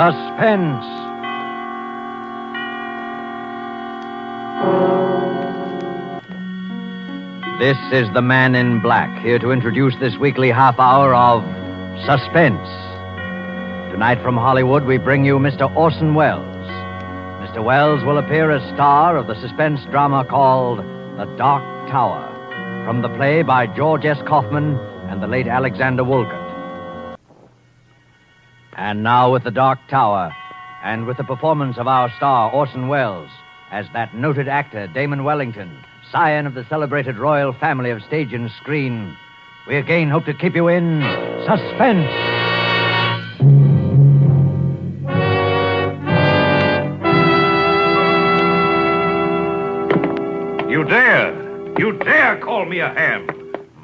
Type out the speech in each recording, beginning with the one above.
Suspense. This is the Man in Black, here to introduce this weekly half hour of Suspense. Tonight from Hollywood, we bring you Mr. Orson Welles. Mr. Welles will appear as star of the suspense drama called The Dark Tower, from the play by George S. Kaufman and the late Alexander Woollcott. And now with The Dark Tower, and with the performance of our star, Orson Welles, as that noted actor, Damon Wellington, scion of the celebrated royal family of stage and screen, we again hope to keep you in suspense. You dare call me a ham.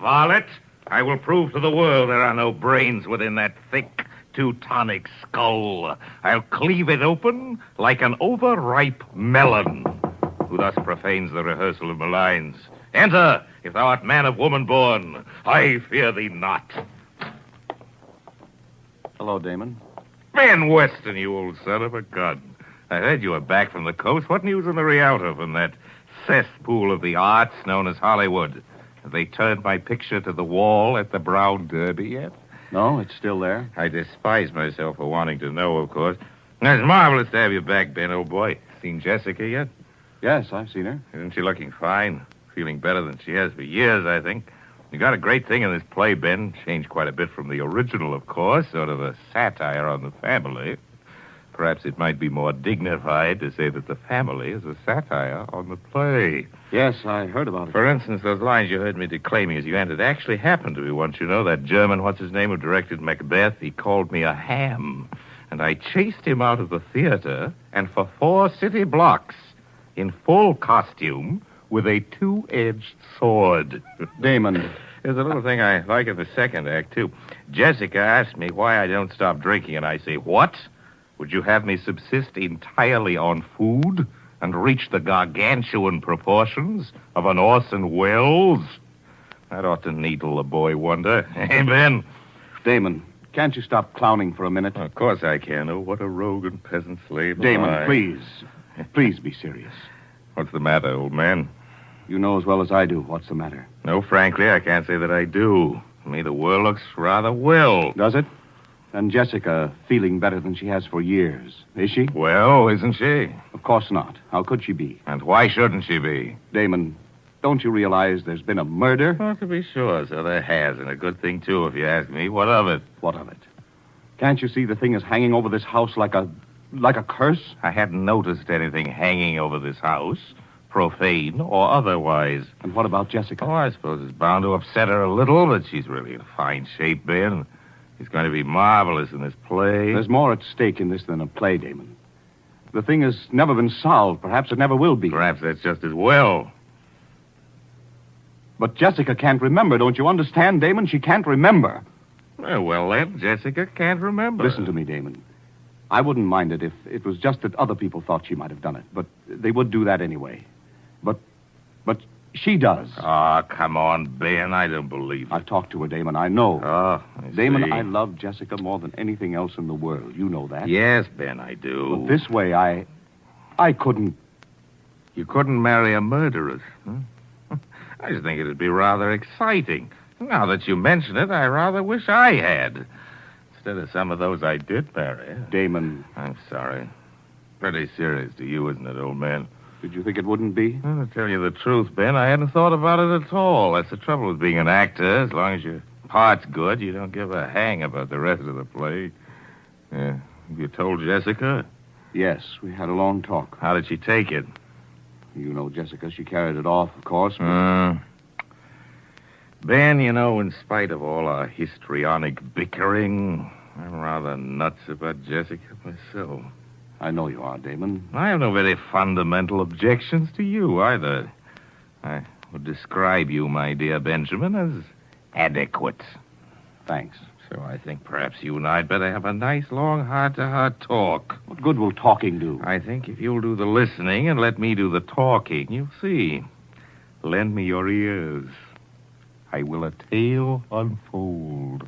Varlet, I will prove to the world there are no brains within that thick Teutonic skull. I'll cleave it open like an overripe melon. Who thus profanes the rehearsal of my lines? Enter, if thou art man of woman born. I fear thee not. Hello, Damon. Ben Weston, you old son of a gun. I heard you were back from the coast. What news in the Rialto from that cesspool of the arts known as Hollywood? Have they turned my picture to the wall at the Brown Derby yet? No, it's still there. I despise myself for wanting to know, of course. It's marvelous to have you back, Ben, old boy. Seen Jessica yet? Yes, I've seen her. Isn't she looking fine? Feeling better than she has for years, I think. You got a great thing in this play, Ben. Changed quite a bit from the original, of course. Sort of a satire on the family. Perhaps it might be more dignified to say that the family is a satire on the play. Yes, I heard about it. For instance, those lines you heard me declaiming as you entered actually happened to me once, you know. That German, what's his name, who directed Macbeth, he called me a ham. And I chased him out of the theater, and for 4 city blocks, in full costume, with a 2-edged sword. Damon. There's a little thing I like in the second act, too. Jessica asked me why I don't stop drinking, and I say, what? Would you have me subsist entirely on food and reach the gargantuan proportions of an Orson Welles? That ought to needle a boy wonder. Hey, Ben? Damon, can't you stop clowning for a minute? Of course I can. Oh, what a rogue and peasant slave. Damon, please. Please be serious. What's the matter, old man? You know as well as I do what's the matter. No, frankly, I can't say that I do. To me, the world looks rather well. Does it? And Jessica feeling better than she has for years. Is she? Well, isn't she? Of course not. How could she be? And why shouldn't she be? Damon, don't you realize there's been a murder? Well, to be sure, so there has, and a good thing, too, if you ask me. What of it? What of it? Can't you see the thing is hanging over this house like a curse? I hadn't noticed anything hanging over this house, profane or otherwise. And what about Jessica? Oh, I suppose it's bound to upset her a little, but she's really in fine shape, Ben. He's going to be marvelous in this play. There's more at stake in this than a play, Damon. The thing has never been solved. Perhaps it never will be. Perhaps that's just as well. But Jessica can't remember, don't you understand, Damon? She can't remember. Well, then, Jessica can't remember. Listen to me, Damon. I wouldn't mind it if it was just that other people thought she might have done it. But they would do that anyway. But she does. Oh, come on, Ben. I don't believe it. I've talked to her, Damon. I know. Oh, Damon, see. I love Jessica more than anything else in the world. You know that. Yes, Ben, I do. But this way, I couldn't. You couldn't marry a murderess, huh? I just think it'd be rather exciting. Now that you mention it, I rather wish I had. Instead of some of those I did marry. Damon. I'm sorry. Pretty serious to you, isn't it, old man? Did you think it wouldn't be? Well, to tell you the truth, Ben, I hadn't thought about it at all. That's the trouble with being an actor. As long as your part's good, you don't give a hang about the rest of the play. Yeah. You told Jessica? Yes, we had a long talk. How did she take it? You know Jessica. She carried it off, of course. Ben, you know, in spite of all our histrionic bickering, I'm rather nuts about Jessica myself. I know you are, Damon. I have no very fundamental objections to you, either. I would describe you, my dear Benjamin, as adequate. Thanks. So I think perhaps you and I'd better have a nice, long, heart-to-heart talk. What good will talking do? I think if you'll do the listening and let me do the talking, you'll see. Lend me your ears. I will a tale unfold.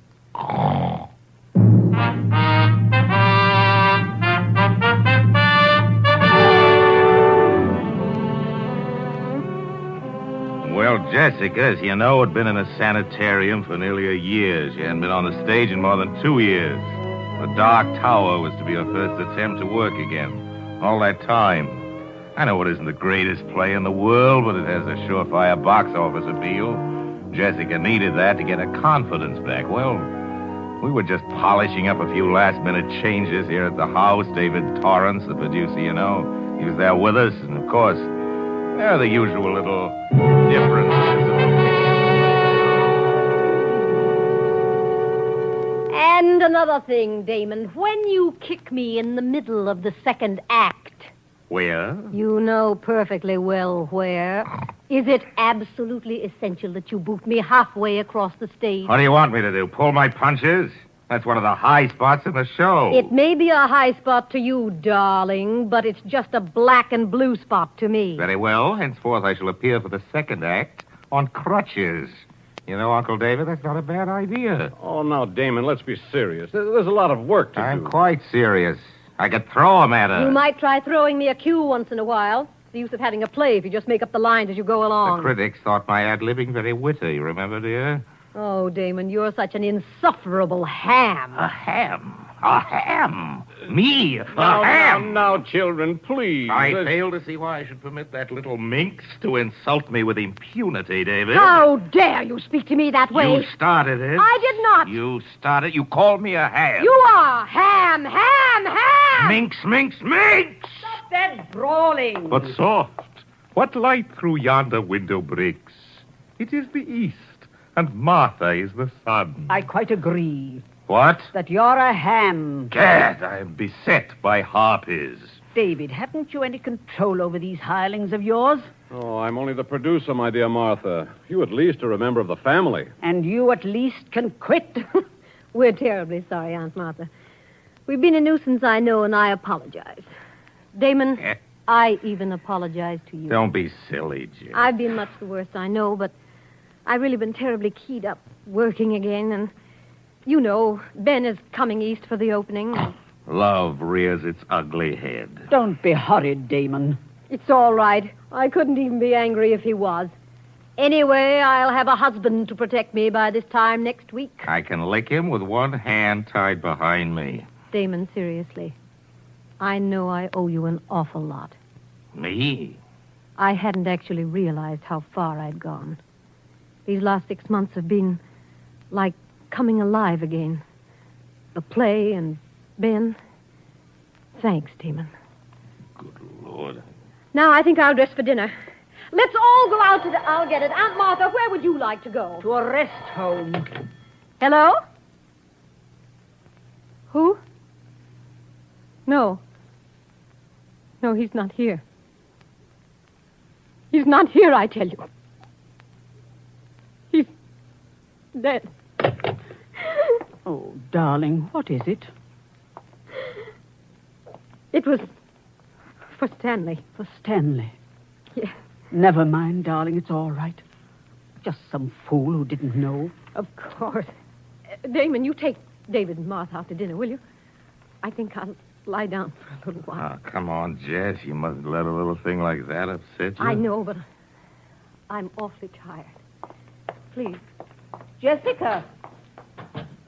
Well, Jessica, as you know, had been in a sanitarium for nearly a year. She hadn't been on the stage in more than 2 years. The Dark Tower was to be her first attempt to work again. All that time. I know it isn't the greatest play in the world, but it has a surefire box office appeal. Jessica needed that to get her confidence back. Well, we were just polishing up a few last-minute changes here at the house. David Torrance, the producer, you know, he was there with us. And, of course, there are the usual little differences of opinion. And another thing, Damon, when you kick me in the middle of the second act, Where? you know perfectly well where, is it absolutely essential that you boot me halfway across the stage? What do you want me to do? Pull my punches? That's one of the high spots in the show. It may be a high spot to you, darling, but it's just a black and blue spot to me. Very well. Henceforth, I shall appear for the second act on crutches. You know, Uncle David, that's not a bad idea. Oh, now, Damon, let's be serious. There's a lot of work to I'm do. quite serious. I could throw him at her. You might try throwing me a cue once in a while. It's the use of having a play if you just make up the lines as you go The along. critics thought my ad-libbing very witty, remember, dear? Oh, Damon, you're such an insufferable ham. A ham. A ham. Me. A Now, ham. now, children, please. I fail to see why I should permit that little minx to insult me with impunity, David. How dare you speak to me that way? You started it. I did not. You started. You called me a ham. You are ham, ham, ham. Minx, minx, minx! Stop that brawling. But soft, what light through yonder window breaks? It is the east, and Martha is the sun. I quite agree What? that you're a ham. Gad, I am beset by harpies. David, haven't you any control over these hirelings of yours? Oh, I'm only the producer, my dear Martha. You at least are a member of the family. And you at least can quit? We're terribly sorry, Aunt Martha. We've been a nuisance, I know, and I apologize. Damon, Eh? I even apologize to you. Don't be silly, Jim. I've been much the worst, I know, but I've really been terribly keyed up working again, and you know, Ben is coming east for the opening. Love rears its ugly head. Don't be hurried, Damon. It's all right. I couldn't even be angry if he was. Anyway, I'll have a husband to protect me by this time next week. I can lick him with one hand tied behind me. Damon, seriously, I know I owe you an awful lot. Me? I hadn't actually realized how far I'd gone. These last 6 months have been like coming alive again. The play and Ben. Thanks, Damon. Good Lord. Now I think I'll dress for dinner. Let's all go out to the... I'll get it. Aunt Martha, where would you like to go? To a rest home. Hello? Who? No. No, he's not here. He's not here, I tell you. He's dead. Oh, darling, what is it? It was for Stanley. For Stanley. Yes, Never mind, darling, it's all right. Just some fool who didn't know. of course. Damon, you take David and Martha out to dinner, will you? I think I'll lie down for a little while. Oh, come on, Jess. You mustn't let a little thing like that upset you. I know, but I'm awfully tired. Please. Jessica!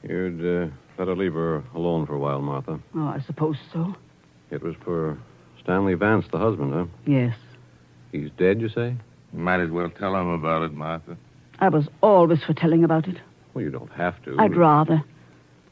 You'd better leave her alone for a while, Martha. Oh, I suppose so. It was for Stanley Vance, the husband, huh? Yes. He's dead, you say? You might as well tell him about it, Martha. I was always for telling about it. Well, you don't have to. I'd rather.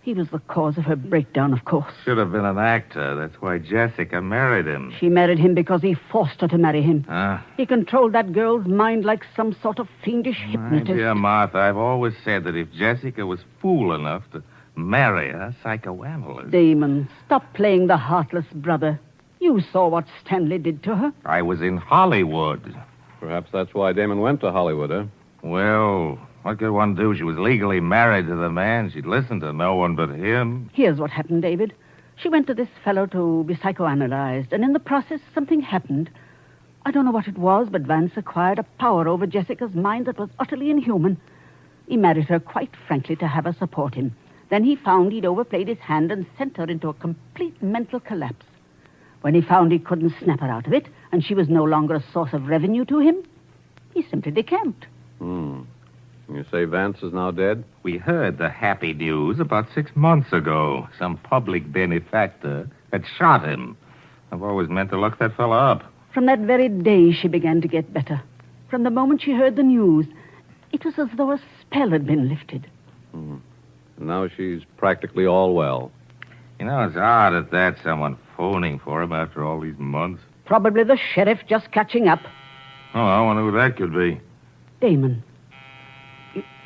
He was the cause of her breakdown, of course. Should have been an actor. That's why Jessica married him. She married him because he forced her to marry him. Huh? He controlled that girl's mind like some sort of fiendish My hypnotist. dear Martha, I've always said that if Jessica was fool enough to marry a psychoanalyst... Damon, stop playing the heartless brother. You saw what Stanley did to her. I was in Hollywood. Perhaps that's why Damon went to Hollywood, huh? Well, what could one do? She was legally married to the man. She'd listen to no one but him. Here's what happened, David. She went to this fellow to be psychoanalyzed, and in the process, something happened. I don't know what it was, but Vance acquired a power over Jessica's mind that was utterly inhuman. He married her quite frankly to have her support him. Then he found he'd overplayed his hand and sent her into a complete mental collapse. When he found he couldn't snap her out of it, and she was no longer a source of revenue to him, he He simply decamped. You say Vance is now dead? We heard the happy news about 6 months ago. Some public benefactor had shot him. I've always meant to look that fella up. From that very day, she began to get better. From the moment she heard the news, it was as though a spell had been lifted. And now she's practically all well. You know, it's odd that someone phoning for him after all these months. Probably the sheriff just catching up. Oh, I wonder who that could be. Damon.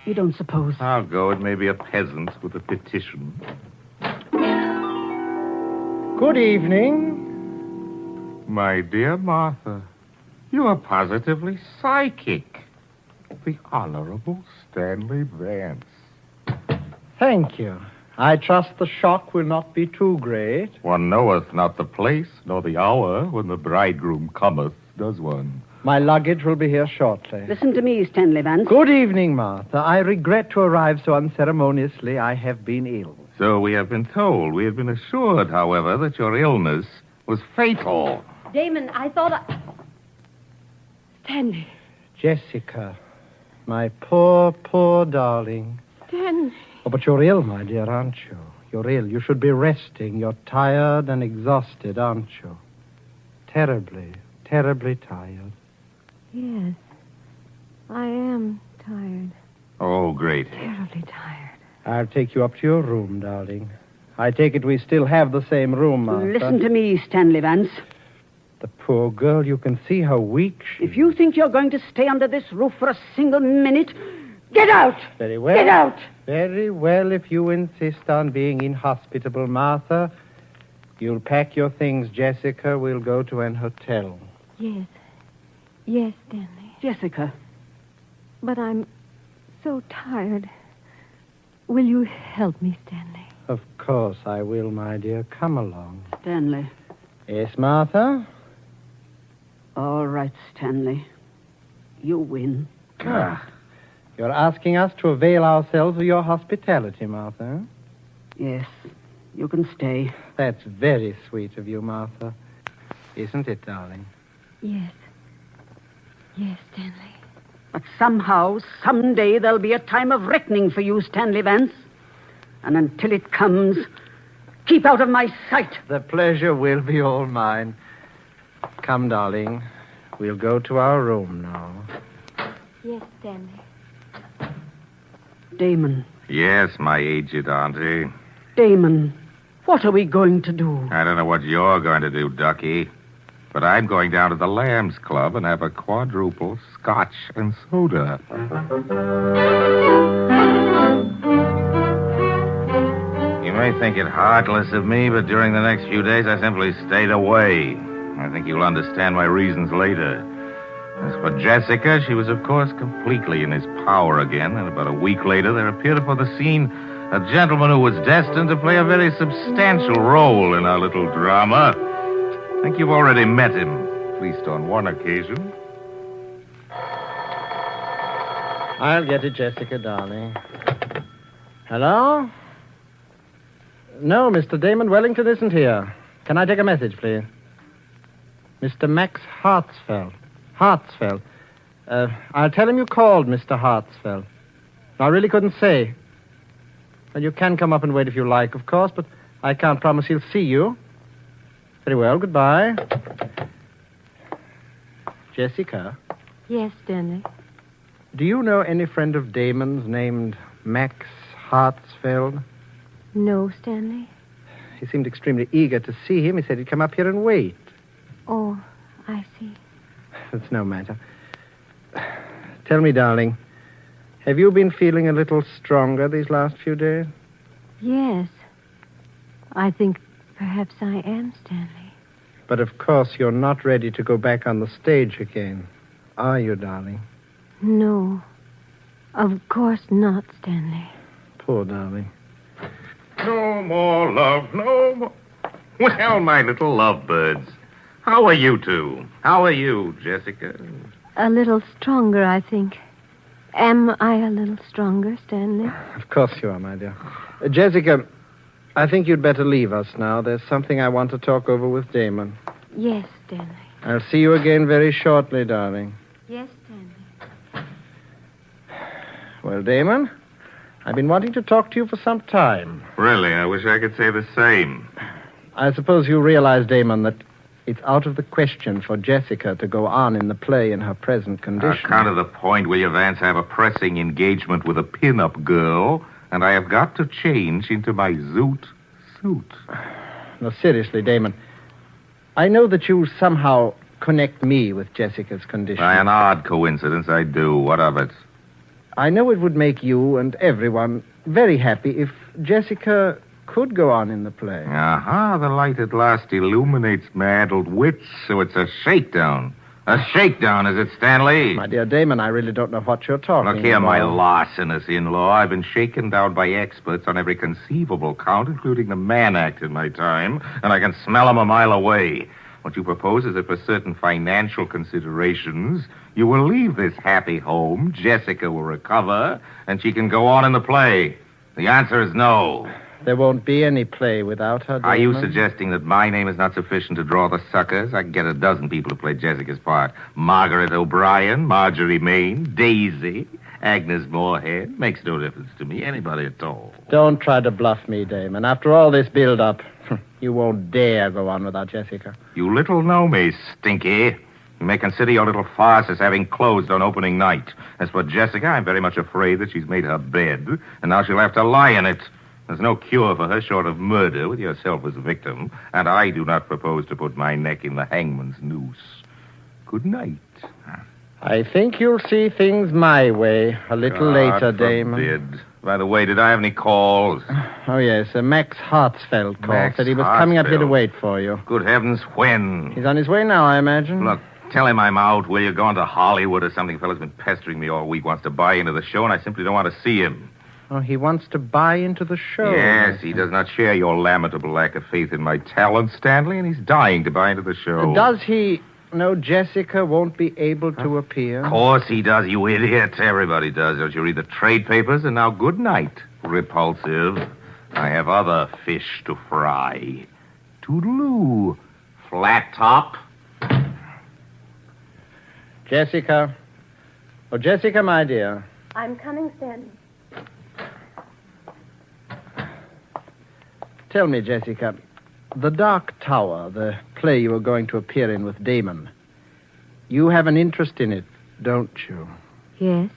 You don't suppose... I'll go. It may be a peasant with a petition. Good evening. My dear Martha, you are positively psychic. The Honorable Stanley Vance. Thank you. I trust the shock will not be too great. One knoweth not the place nor the hour when the bridegroom cometh, does one? My luggage will be here shortly. Listen to me, Stanley Vance. Good evening, Martha. I regret to arrive so unceremoniously. I have been ill. So we have been told. We have been assured, however, that your illness was fatal. Damon, I thought Stanley. Jessica, my poor, poor darling. Stanley. Oh, but you're ill, my dear, aren't you? You're ill. You should be resting. You're tired and exhausted, aren't you? Terribly, terribly tired. Yes, I am tired. Oh, great. Terribly tired. I'll take you up to your room, darling. I take it we still have the same room, Martha. Listen to me, Stanley Vance. The poor girl, you can see how weak she is. If you think you're going to stay under this roof for a single minute, get out! Very well. Get out! Very well, if you insist on being inhospitable, Martha. You'll pack your things, Jessica. We'll go to an hotel. Yes. Yes, Stanley. Jessica. But I'm so tired. Will you help me, Stanley? Of course I will, my dear. Come along. Stanley. Yes, Martha? All right, Stanley. You win. You're asking us to avail ourselves of your hospitality, Martha. Yes, you can stay. That's very sweet of you, Martha. Isn't it, darling? Yes. Yes, Stanley. But somehow, someday, there'll be a time of reckoning for you, Stanley Vance. And until it comes, keep out of my sight. The pleasure will be all mine. Come, darling. We'll go to our room now. Yes, Stanley. Damon. Yes, my aged auntie. Damon, what are we going to do? I don't know what you're going to do, Ducky. But I'm going down to the Lambs Club and have a quadruple scotch and soda. You may think it heartless of me, but during the next few days I simply stayed away. I think you'll understand my reasons later. As for Jessica, she was, of course, completely in his power again, and about a week later there appeared upon the scene a gentleman who was destined to play a very substantial role in our little drama. I think you've already met him, at least on one occasion. I'll get it, Jessica, darling. Hello? No, Mr. Damon Wellington isn't here. Can I take a message, please? Mr. Max Hartsfeld. Hartsfeld. I'll tell him you called, Mr. Hartsfeld. I really couldn't say. Well, you can come up and wait if you like, of course, but I can't promise he'll see you. Very well, goodbye. Jessica, Yes, Stanley. do you know any friend of Damon's named Max Hartsfeld? No, Stanley. He seemed extremely eager to see him. He said he'd come up here and wait. Oh, I see. It's no matter. Tell me, darling, have you been feeling a little stronger these last few days? Yes. I think perhaps I am, Stanley. But of course you're not ready to go back on the stage again, are you, darling? No. Of course not, Stanley. Poor darling. No more love, no more. Well, my little lovebirds, how are you two? How are you, Jessica? A little stronger, I think. Am I a little stronger, Stanley? Of course you are, my dear. Jessica, I think you'd better leave us now. There's something I want to talk over with Damon. Yes, Stanley. I'll see you again very shortly, darling. Yes, Stanley. Well, Damon, I've been wanting to talk to you for some time. Really, I wish I could say the same. I suppose you realize, Damon, that it's out of the question for Jessica to go on in the play in her present condition. Kind of the point, will you, Vance? I have a pressing engagement with a pin-up girl, and I have got to change into my zoot suit. No, seriously, Damon, I know that you somehow connect me with Jessica's condition. By an odd coincidence, I do. What of it? I know it would make you and everyone very happy if Jessica could go on in the play. Aha, the light at last illuminates my addled wits, so it's a shakedown. A shakedown, is it, Stanley? My dear Damon, I really don't know what you're talking about. Look here, my larcenous in-law. I've been shaken down by experts on every conceivable count, including the Mann Act in my time, and I can smell 'em a mile away. What you propose is that for certain financial considerations, you will leave this happy home, Jessica will recover, and she can go on in the play. The answer is no. There won't be any play without her, Damon. Are you suggesting that my name is not sufficient to draw the suckers? I can get a dozen people to play Jessica's part. Margaret O'Brien, Marjorie Main, Daisy, Agnes Moorehead. Makes no difference to me. Anybody at all. Don't try to bluff me, Damon. After all this build-up, you won't dare go on without Jessica. You little know me, Stinky. You may consider your little farce as having closed on opening night. As for Jessica, I'm very much afraid that she's made her bed, and now she'll have to lie in it. There's no cure for her short of murder with yourself as victim, and I do not propose to put my neck in the hangman's noose. Good night. I think you'll see things my way a little later, God Damon. forbid. By the way, did I have any calls? Oh, yes. Max Hartsfeld called. Max Said he was coming up here to Hartsfeld. wait for you. Good heavens, when? He's on his way now, I imagine. Look, tell him I'm out, will you? Going to Hollywood or something. Fella's been pestering me all week, wants to buy into the show, and I simply don't want to see him. Oh, he wants to buy into the show. Yes, he does not share your lamentable lack of faith in my talent, Stanley, and he's dying to buy into the show. Does he know Jessica won't be able to appear? Of course he does, you idiot. Everybody does. Don't you read the trade papers? And now, good night, repulsive. I have other fish to fry. Toodaloo, flat top. Jessica. Oh, Jessica, my dear. I'm coming, Stanley. Tell me, Jessica, The Dark Tower, the play you were going to appear in with Damon, you have an interest in it, don't you? Yes.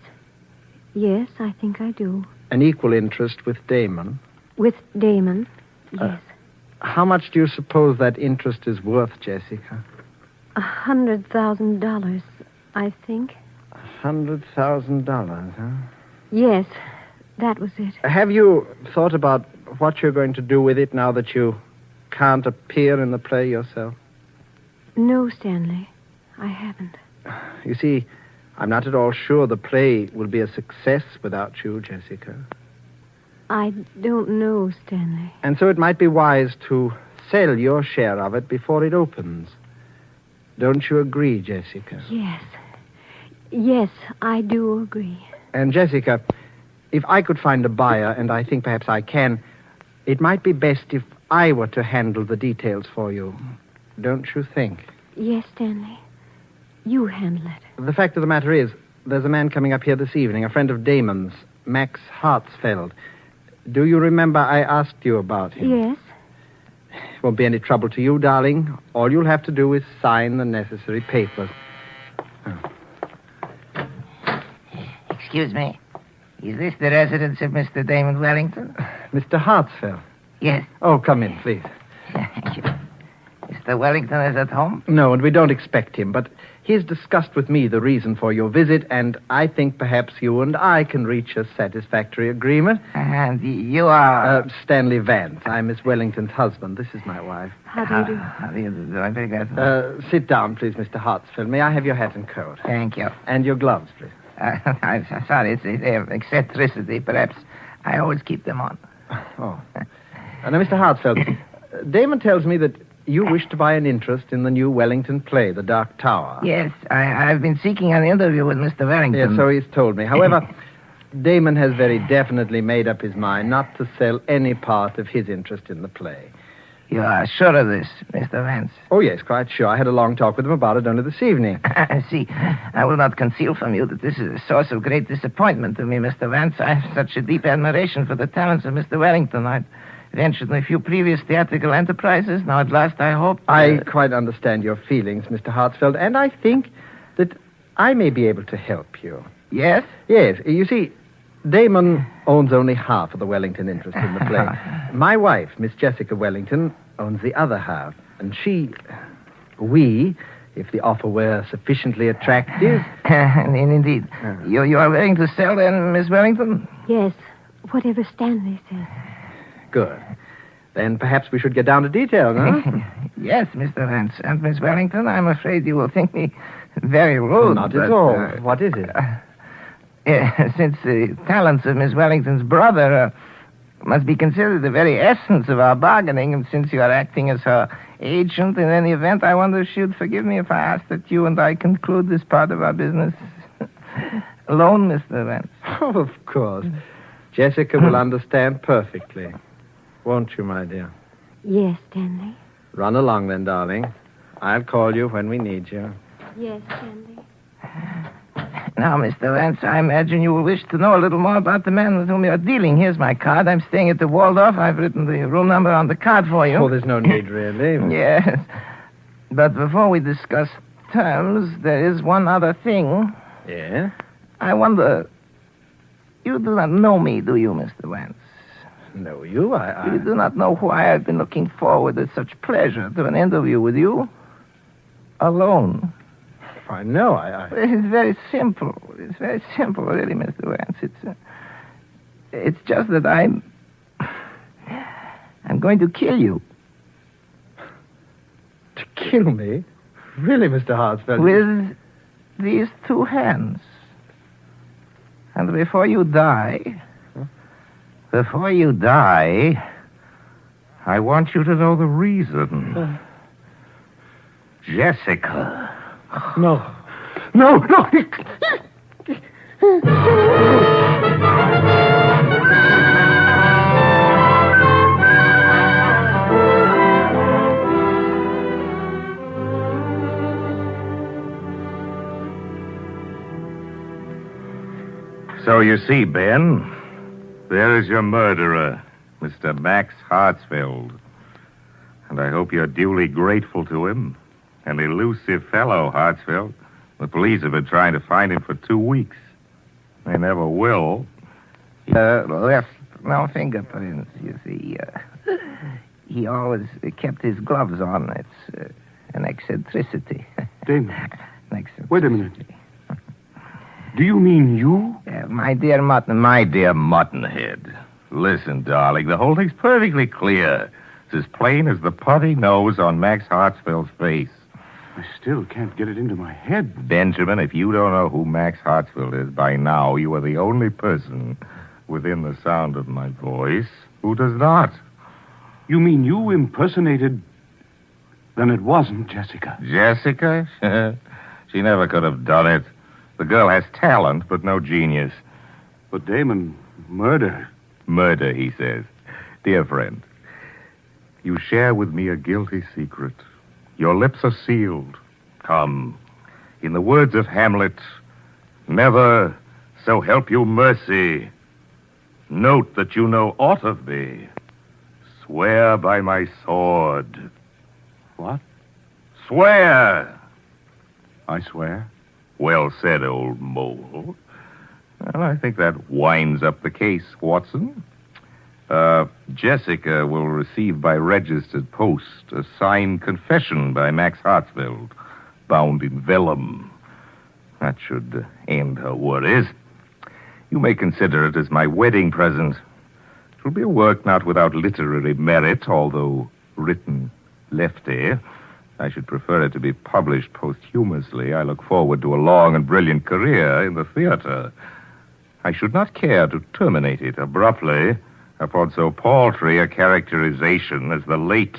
Yes, I think I do. An equal interest with Damon? With Damon, yes. How much do you suppose that interest is worth, Jessica? $100,000, I think. $100,000, huh? Yes, that was it. Have you thought about what you're going to do with it now that you can't appear in the play yourself? No, Stanley, I haven't. You see, I'm not at all sure the play will be a success without you, Jessica. I don't know, Stanley. And so it might be wise to sell your share of it before it opens. Don't you agree, Jessica? Yes. Yes, I do agree. And, Jessica, if I could find a buyer, and I think perhaps I can, it might be best if I were to handle the details for you. Don't you think? Yes, Stanley. You handle it. The fact of the matter is, there's a man coming up here this evening, a friend of Damon's, Max Hartsfeld. Do you remember I asked you about him? Yes. It won't be any trouble to you, darling. All you'll have to do is sign the necessary papers. Excuse me. Is this the residence of Mr. Damon Wellington? Mr. Hartsfeld. Yes. Oh, come in, please. Thank you. Mr. Wellington is at home? No, and we don't expect him, but he's discussed with me the reason for your visit, and I think perhaps you and I can reach a satisfactory agreement. And you are... Stanley Vance. I'm Miss Wellington's husband. This is my wife. How do you do? How do you do? I'm very glad. Sit down, please, Mr. Hartsfeld. May I have your hat and coat? Thank you. And your gloves, please. I'm sorry. It's eccentricity. Perhaps I always keep them on. Oh. Now, Mr. Hartsfeld, Damon tells me that you wish to buy an interest in the new Wellington play, The Dark Tower. Yes, I've been seeking an interview with Mr. Wellington. Yes, so he's told me. However, Damon has very definitely made up his mind not to sell any part of his interest in the play. You are sure of this, Mr. Vance? Oh, yes, quite sure. I had a long talk with him about it only this evening. See, I will not conceal from you that this is a source of great disappointment to me, Mr. Vance. I have such a deep admiration for the talents of Mr. Wellington. I'd ventured in a few previous theatrical enterprises. Now, at last, I hope... I quite understand your feelings, Mr. Hartsfeld, and I think that I may be able to help you. Yes? Yes. You see, Damon owns only half of the Wellington interest in the play. My wife, Miss Jessica Wellington, owns the other half. And we, if the offer were sufficiently attractive... Indeed. You are willing to sell, then, Miss Wellington? Yes, whatever Stanley says. Good. Then perhaps we should get down to details, huh? Yes, Mr. Vance. And Miss Wellington, I'm afraid you will think me very rude. Not at all. What is it? Since the talents of Miss Wellington's brother must be considered the very essence of our bargaining, and since you are acting as her agent in any event, I wonder if she would forgive me if I ask that you and I conclude this part of our business alone, Mr. Vance. Oh, of course. Jessica will understand perfectly. Won't you, my dear? Yes, Stanley. Run along then, darling. I'll call you when we need you. Yes, Stanley. Now, Mr. Vance, I imagine you will wish to know a little more about the man with whom you are dealing. Here's my card. I'm staying at the Waldorf. I've written the room number on the card for you. Oh, there's no need, really. Yes. But before we discuss terms, there is one other thing. Yeah? I wonder... You do not know me, do you, Mr. Vance? Know you? You do not know why I've been looking forward with such pleasure to an interview with you? Alone. I know. It's very simple. It's very simple, really, Mr. Vance. It's just that I'm going to kill you. To kill me? Really, Mr. Hartsfeld? With these two hands. And before you die, I want you to know the reason. Jessica. No. So you see, Ben, there is your murderer, Mr. Max Hartsfeld. And I hope you're duly grateful to him. An elusive fellow, Hartsfeld. The police have been trying to find him for 2 weeks. They never will. Left no fingerprints, you see. He always kept his gloves on. It's an eccentricity. Damon, An eccentricity. wait a minute. Do you mean you? My dear Mutton. My dear Muttonhead. Listen, darling, the whole thing's perfectly clear. It's as plain as the putty nose on Max Hartsfeld's face. I still can't get it into my head. Benjamin, if you don't know who Max Hartsfeld is by now, you are the only person within the sound of my voice who does not. You mean you impersonated... Then it wasn't Jessica. Jessica? She never could have done it. The girl has talent, but no genius. But Damon, murder. Murder, he says. Dear friend, you share with me a guilty secret. Your lips are sealed. Come, in the words of Hamlet, never, so help you mercy. Note that you know aught of me. Swear by my sword. What? Swear! I swear. Well said, old mole. Well, I think that winds up the case, Watson. Jessica will receive by registered post a signed confession by Max Hartsfeld, bound in vellum. That should end her worries. You may consider it as my wedding present. It will be a work not without literary merit, although written lefty. I should prefer it to be published posthumously. I look forward to a long and brilliant career in the theater. I should not care to terminate it abruptly upon so paltry a characterization as the late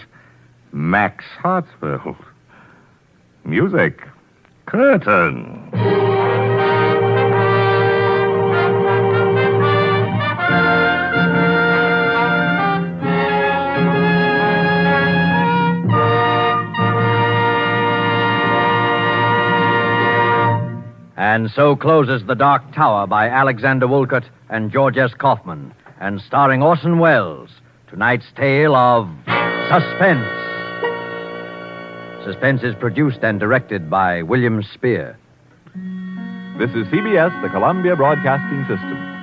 Max Hartsfeld. Music. Curtain. And so closes The Dark Tower by Alexander Woolcott and George S. Kaufman, and starring Orson Welles, tonight's tale of Suspense. Suspense is produced and directed by William Spear. This is CBS, the Columbia Broadcasting System.